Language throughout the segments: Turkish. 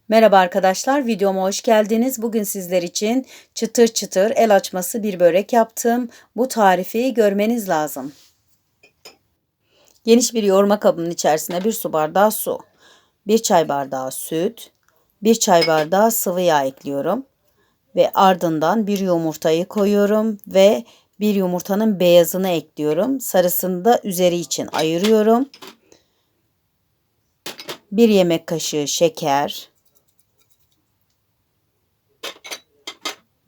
Merhaba arkadaşlar, videoma hoş geldiniz. Bugün sizler için çıtır çıtır el açması bir börek yaptım. Bu tarifi görmeniz lazım. Geniş bir yoğurma kabının içerisine 1 su bardağı su, 1 çay bardağı süt, 1 çay bardağı sıvı yağ ekliyorum. Ve ardından bir yumurtayı koyuyorum ve bir yumurtanın beyazını ekliyorum. Sarısını da üzeri için ayırıyorum. 1 yemek kaşığı şeker,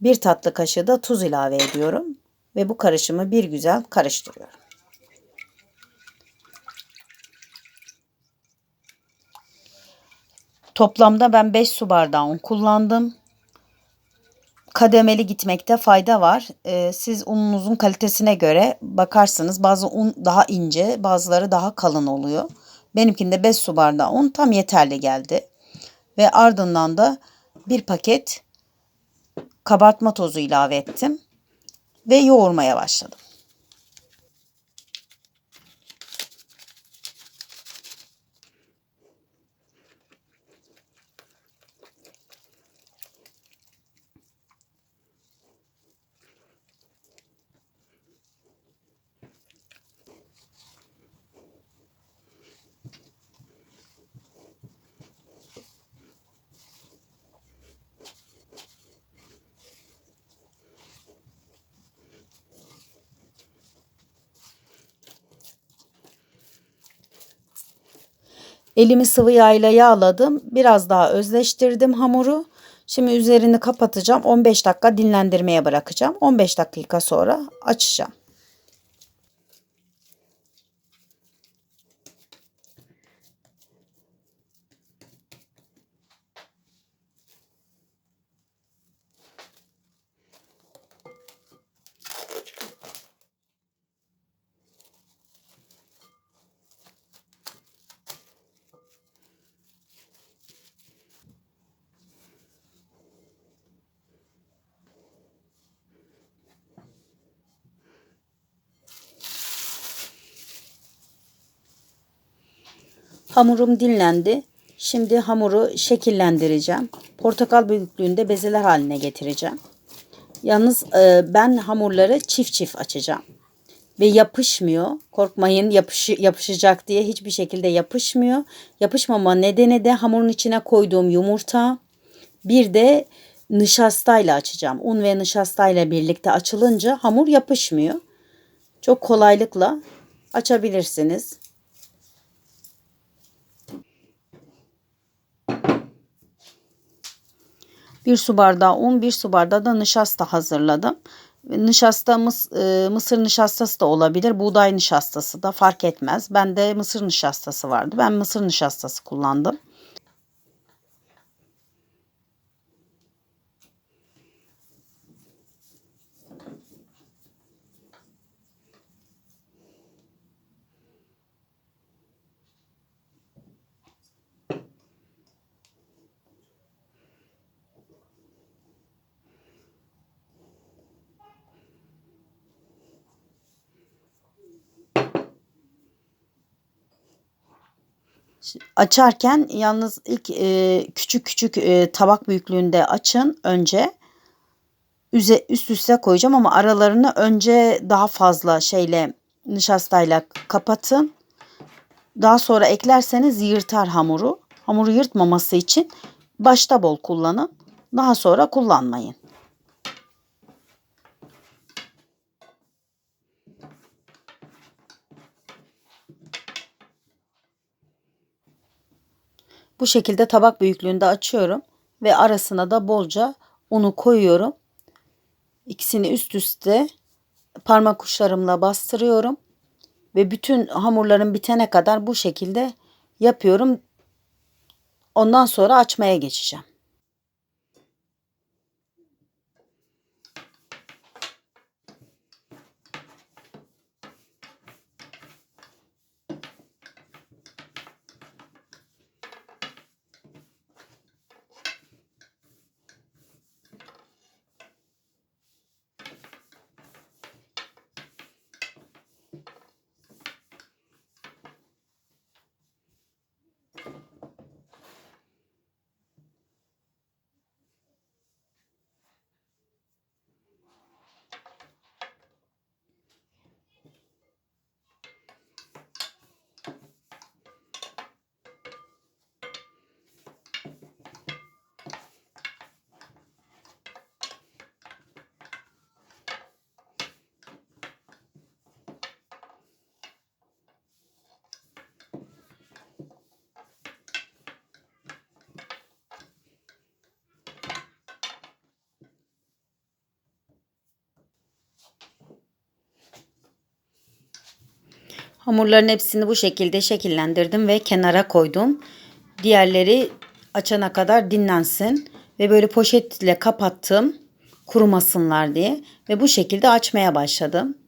1 tatlı kaşığı da tuz ilave ediyorum ve bu karışımı bir güzel karıştırıyorum. Toplamda ben 5 su bardağı un kullandım. Kademeli gitmekte fayda var. Siz ununuzun kalitesine göre bakarsınız. Bazı un daha ince, bazıları daha kalın oluyor. Benimkinde 5 su bardağı un tam yeterli geldi. Ve ardından da bir paket kabartma tozu ilave ettim ve yoğurmaya başladım. Elimi sıvı yağ ile yağladım. Biraz daha özleştirdim hamuru. Şimdi üzerini kapatacağım. 15 dakika dinlendirmeye bırakacağım. 15 dakika sonra açacağım. Hamurum dinlendi. Şimdi hamuru şekillendireceğim. Portakal büyüklüğünde bezeler haline getireceğim. Yalnız ben hamurları çift çift açacağım. Ve yapışmıyor. Korkmayın yapışacak diye hiçbir şekilde yapışmıyor. Yapışmama nedeni de hamurun içine koyduğum yumurta. Bir de nişastayla açacağım. Un ve nişastayla birlikte açılınca hamur yapışmıyor. Çok kolaylıkla açabilirsiniz. Bir su bardağı un, bir su bardağı da nişasta hazırladım. Nişasta mısır nişastası da olabilir, buğday nişastası da fark etmez. Bende mısır nişastası vardı. Ben mısır nişastası kullandım. Açarken yalnız ilk küçük küçük tabak büyüklüğünde açın önce. Üst üste koyacağım ama aralarını önce daha fazla nişastayla kapatın. Daha sonra eklerseniz yırtar hamuru. Hamuru yırtmaması için başta bol kullanın. Daha sonra kullanmayın. Bu şekilde tabak büyüklüğünde açıyorum ve arasına da bolca unu koyuyorum. İkisini üst üste parmak uçlarımla bastırıyorum ve bütün hamurların bitene kadar bu şekilde yapıyorum. Ondan sonra açmaya geçeceğim. Hamurların hepsini bu şekilde şekillendirdim ve kenara koydum. Diğerleri açana kadar dinlensin ve böyle poşetle kapattım kurumasınlar diye ve bu şekilde açmaya başladım.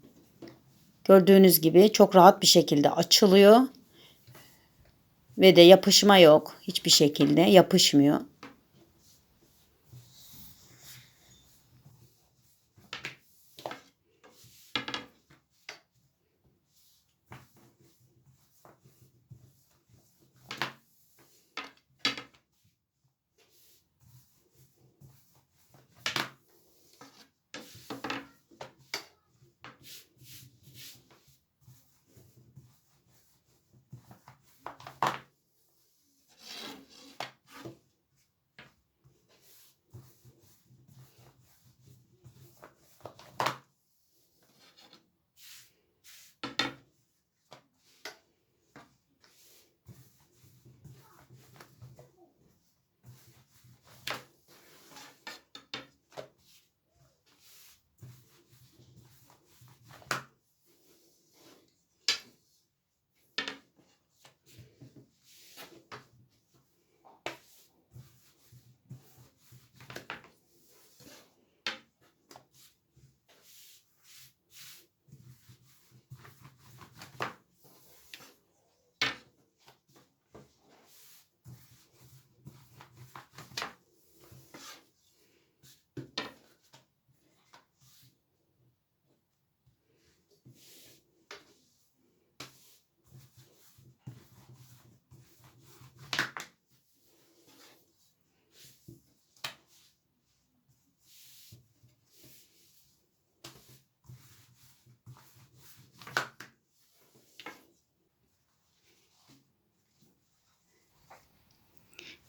Gördüğünüz gibi çok rahat bir şekilde açılıyor ve de yapışma yok. Hiçbir şekilde yapışmıyor.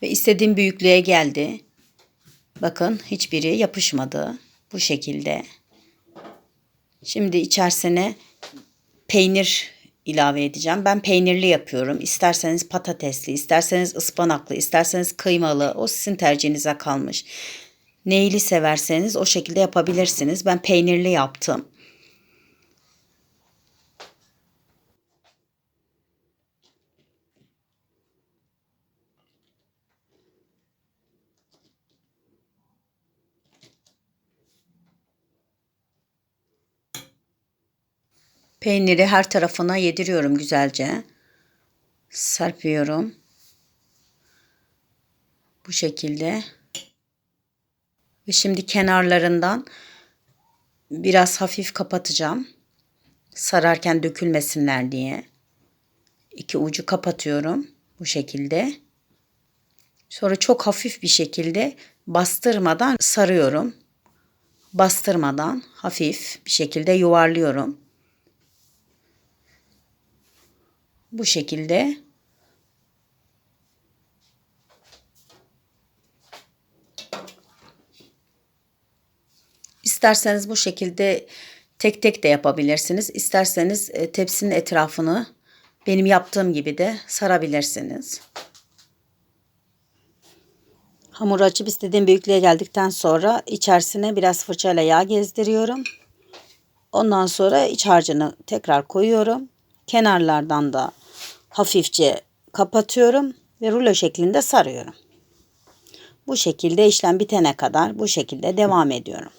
Ve istediğim büyüklüğe geldi. Bakın hiçbiri yapışmadı. Bu şekilde. Şimdi içerisine peynir ilave edeceğim. Ben peynirli yapıyorum. İsterseniz patatesli, isterseniz ıspanaklı, isterseniz kıymalı. O sizin tercihinize kalmış. Neyli severseniz o şekilde yapabilirsiniz. Ben peynirli yaptım. Peyniri her tarafına yediriyorum güzelce. Serpiyorum. Bu şekilde. Ve şimdi kenarlarından biraz hafif kapatacağım. Sararken dökülmesinler diye. İki ucu kapatıyorum. Bu şekilde. Sonra çok hafif bir şekilde bastırmadan sarıyorum. Bastırmadan hafif bir şekilde yuvarlıyorum. Bu şekilde. İsterseniz bu şekilde tek tek de yapabilirsiniz. İsterseniz tepsinin etrafını benim yaptığım gibi de sarabilirsiniz. Hamur açıp istediğim büyüklüğe geldikten sonra içerisine biraz fırçayla yağ gezdiriyorum. Ondan sonra iç harcını tekrar koyuyorum. Kenarlardan da hafifçe kapatıyorum ve rulo şeklinde sarıyorum. Bu şekilde işlem bitene kadar bu şekilde devam ediyorum.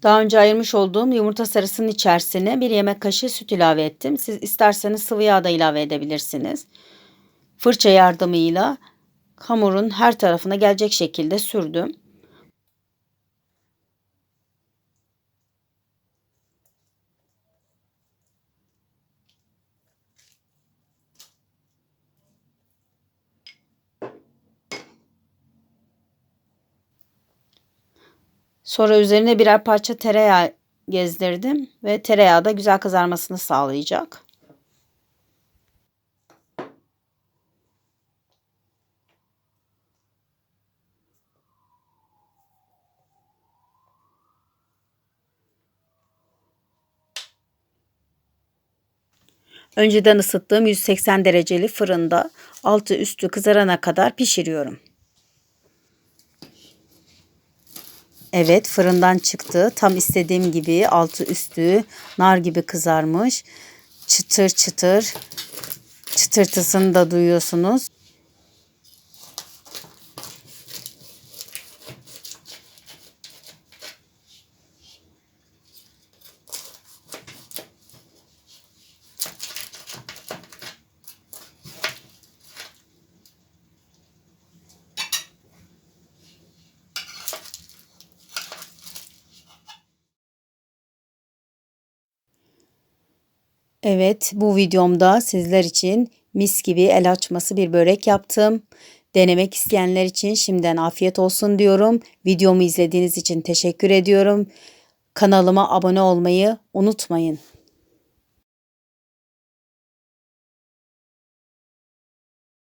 Daha önce ayırmış olduğum yumurta sarısının içerisine bir yemek kaşığı süt ilave ettim. Siz isterseniz sıvı yağ da ilave edebilirsiniz. Fırça yardımıyla Hamurun her tarafına gelecek şekilde sürdüm. Sonra üzerine birer parça tereyağı gezdirdim ve tereyağı da güzel kızarmasını sağlayacak. Önceden ısıttığım 180 dereceli fırında altı üstü kızarana kadar pişiriyorum. Evet, fırından çıktı. Tam istediğim gibi altı üstü nar gibi kızarmış. Çıtır çıtır. Çıtırtısını da duyuyorsunuz. Evet, bu videomda sizler için mis gibi el açması bir börek yaptım. Denemek isteyenler için şimdiden afiyet olsun diyorum. Videomu izlediğiniz için teşekkür ediyorum. Kanalıma abone olmayı unutmayın.